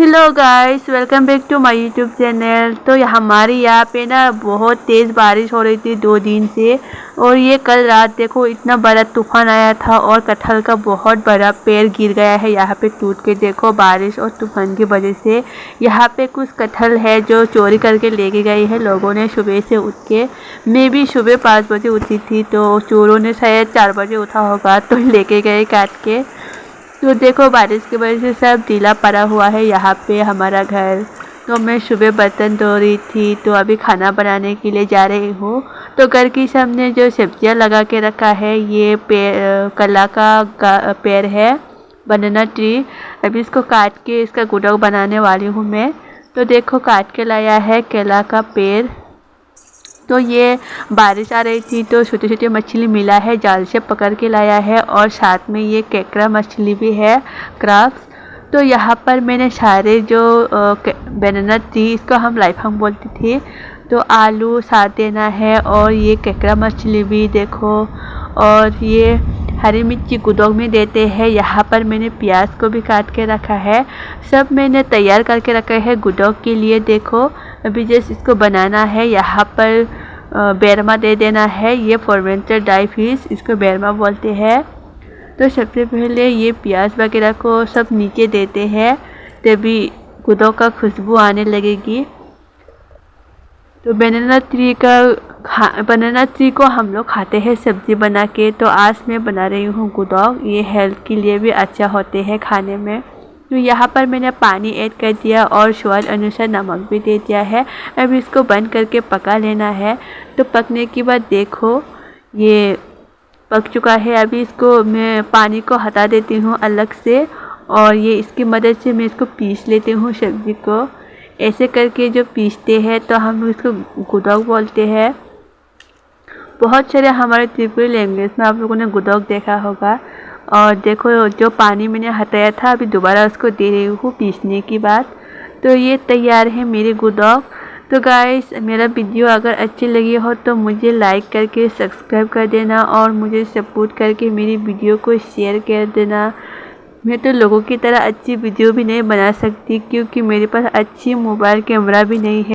Hello guys, welcome back to my YouTube channel. तो हमारे यहाँ पे ना बहुत तेज़ बारिश हो रही थी 2 दिन से। और ये कल रात देखो इतना बड़ा तूफान आया था और कटहल का बहुत बड़ा पेड़ गिर गया है यहाँ पे टूट के। देखो बारिश और तूफान की वजह से यहाँ पे कुछ कटहल है जो चोरी करके लेके गए हैं लोगों ने सुबह से उठ के। मैं भी सुबह 5 बजे उठी थी तो चोरों ने शायद 4 बजे उठा होगा तो लेके गए काट के। तो देखो बारिश की वजह से सब गीला पड़ा हुआ है यहाँ पे हमारा घर। तो मैं सुबह बर्तन धो रही थी तो अभी खाना बनाने के लिए जा रही हूँ। तो घर की सामने जो सब्जियाँ लगा के रखा है ये कला का पेड़ है, बनाना ट्री। अभी इसको काट के इसका गुड़क बनाने वाली हूँ मैं। तो देखो काट के लाया है केला का पेड़। तो ये बारिश आ रही थी तो छोटे छोटे मछली मिला है, जाल से पकड़ के लाया है। और साथ में ये केकड़ा मछली भी है, क्रब्स। तो यहाँ पर मैंने सारे जो बनाना ट्री, इसको हम लाइफांग बोलते थे, तो आलू साथ देना है और ये केकड़ा मछली भी देखो। और ये हरी मिर्ची गुदोग में देते हैं। यहाँ पर मैंने प्याज को भी काट के रखा है, सब मैंने तैयार करके रखा है गुदोग के लिए। देखो अभी जैसे इसको बनाना है, यहाँ पर बेरमा दे देना है। ये फॉर्मेंटेड ड्राई फिश, इसको बेरमा बोलते हैं। तो सबसे पहले ये प्याज वगैरह को सब नीचे देते हैं तभी गुदोग का खुशबू आने लगेगी। तो बनाना ट्री को हम लोग खाते हैं सब्जी बना के। तो आज मैं बना रही हूँ गुदोग, ये हेल्थ के लिए भी अच्छा होते हैं खाने में। तो यहाँ पर मैंने पानी ऐड कर दिया और स्वाद अनुसार नमक भी दे दिया है। अब इसको बंद करके पका लेना है। तो पकने के बाद देखो ये पक चुका है। अभी इसको मैं पानी को हटा देती हूँ अलग से और ये इसकी मदद से मैं इसको पीस लेती हूँ सब्जी को। ऐसे करके जो पीसते हैं तो हम इसको गुदोग बोलते हैं। बहुत सारे हमारे त्रिपुरी लैंग्वेज में आप लोगों ने गुदोग देखा होगा। और देखो जो पानी मैंने हटाया था अभी दोबारा उसको दे रही हूँ पीसने की बाद। तो ये तैयार है मेरी गुदोग। तो गाइस मेरा वीडियो अगर अच्छी लगी हो तो मुझे लाइक करके सब्सक्राइब कर देना और मुझे सपोर्ट करके मेरी वीडियो को शेयर कर देना। मैं तो लोगों की तरह अच्छी वीडियो भी नहीं बना सकती क्योंकि मेरे पास अच्छी मोबाइल कैमरा भी नहीं है।